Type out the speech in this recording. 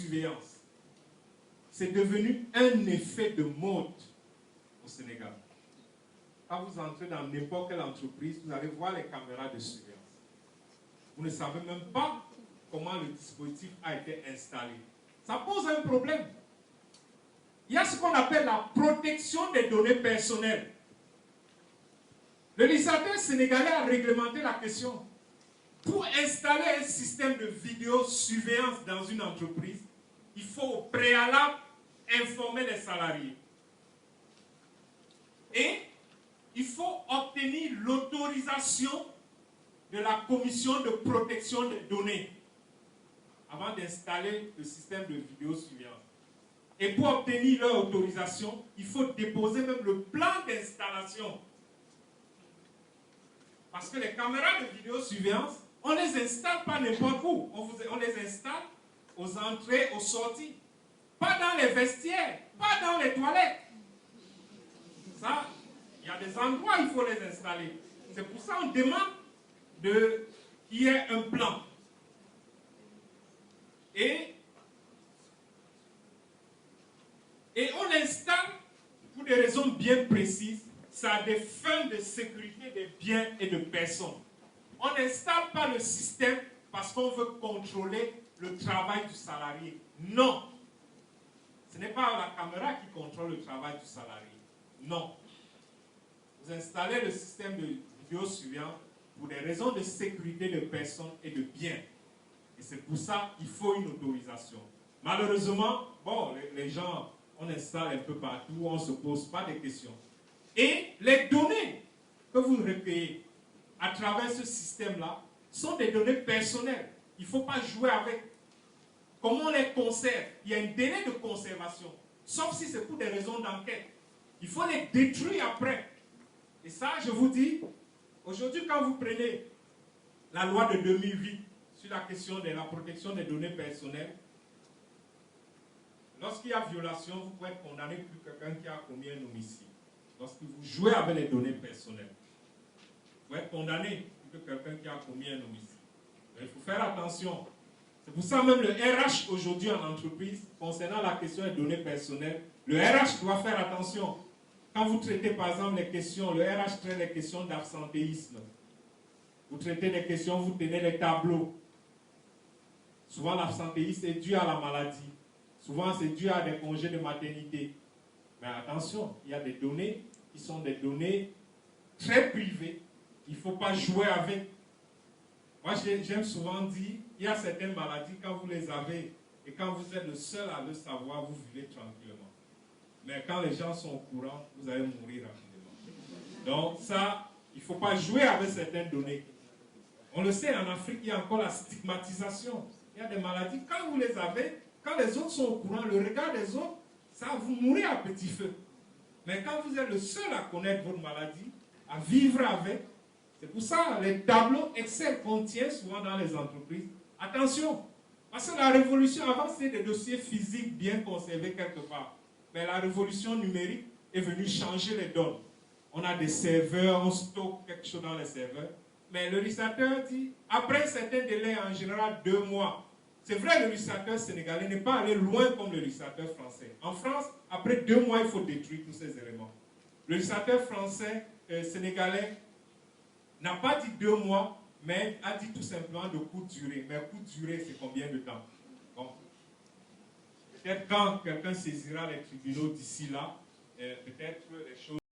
vidéosurveillance, c'est devenu un effet de mode au Sénégal. Quand vous entrez dans n'importe quelle entreprise, vous allez voir les caméras de surveillance. Vous ne savez même pas comment le dispositif a été installé. Ça pose un problème. Il y a ce qu'on appelle la protection des données personnelles. Le législateur sénégalais a réglementé la question. Pour installer un système de vidéosurveillance dans une entreprise, il faut au préalable informer les salariés. Et il faut obtenir l'autorisation de la commission de protection des données avant d'installer le système de vidéosurveillance. Et pour obtenir leur autorisation, il faut déposer même le plan d'installation. Parce que les caméras de vidéosurveillance, on ne les installe pas n'importe où. On les installe aux entrées, aux sorties. Pas dans les vestiaires, pas dans les toilettes. Ça, il y a des endroits où il faut les installer. C'est pour ça qu'on demande qu'il y ait un plan. Et on l'installe pour des raisons bien précises. Ça a des fins de sécurité des biens et de personnes. On n'installe pas le système parce qu'on veut contrôler le travail du salarié. Non. Ce n'est pas la caméra qui contrôle le travail du salarié. Non. Vous installez le système de vidéosurveillance pour des raisons de sécurité de personnes et de biens. Et c'est pour ça qu'il faut une autorisation. Malheureusement, bon, les gens, on installe un peu partout, on ne se pose pas de questions. Et les données que vous recueillez à travers ce système-là sont des données personnelles. Il ne faut pas jouer avec. Comment on les conserve? Il y a un délai de conservation, sauf si c'est pour des raisons d'enquête. Il faut les détruire après. Et ça, je vous dis, aujourd'hui, quand vous prenez la loi de 2008 sur la question de la protection des données personnelles, lorsqu'il y a violation, vous pouvez être condamné pour quelqu'un qui a commis un homicide. Lorsque vous jouez avec les données personnelles, vous pouvez être condamné pour quelqu'un qui a commis un homicide. Mais il faut faire attention. C'est pour ça même le RH aujourd'hui en entreprise, concernant la question des données personnelles, le RH doit faire attention. Quand vous traitez par exemple les questions, le RH traite les questions d'absentéisme. Vous traitez des questions, vous tenez les tableaux. Souvent l'absentéisme est dû à la maladie. Souvent c'est dû à des congés de maternité. Mais attention, il y a des données qui sont des données très privées. Il ne faut pas jouer avec. Moi, j'aime souvent dire, il y a certaines maladies, quand vous les avez et quand vous êtes le seul à le savoir, vous vivez tranquillement. Mais quand les gens sont au courant, vous allez mourir rapidement. Donc ça, il ne faut pas jouer avec certaines données. On le sait, en Afrique, il y a encore la stigmatisation. Il y a des maladies, quand vous les avez, quand les autres sont au courant, le regard des autres, ça va vous mourir à petit feu. Mais quand vous êtes le seul à connaître votre maladie, à vivre avec, c'est pour ça les tableaux Excel qu'on tient souvent dans les entreprises. Attention, parce que la révolution avant c'était des dossiers physiques bien conservés quelque part. Mais la révolution numérique est venue changer les donnes. On a des serveurs, on stocke quelque chose dans les serveurs. Mais le législateur dit, après un certain délai, en général 2 mois, c'est vrai, le législateur sénégalais n'est pas allé loin comme le législateur français. En France, après 2 mois, il faut détruire tous ces éléments. Le législateur français, sénégalais, n'a pas dit 2 mois, mais a dit tout simplement de courte durée. Mais courte durée, c'est combien de temps? Bon. Peut-être quand quelqu'un saisira les tribunaux d'ici là, peut-être les choses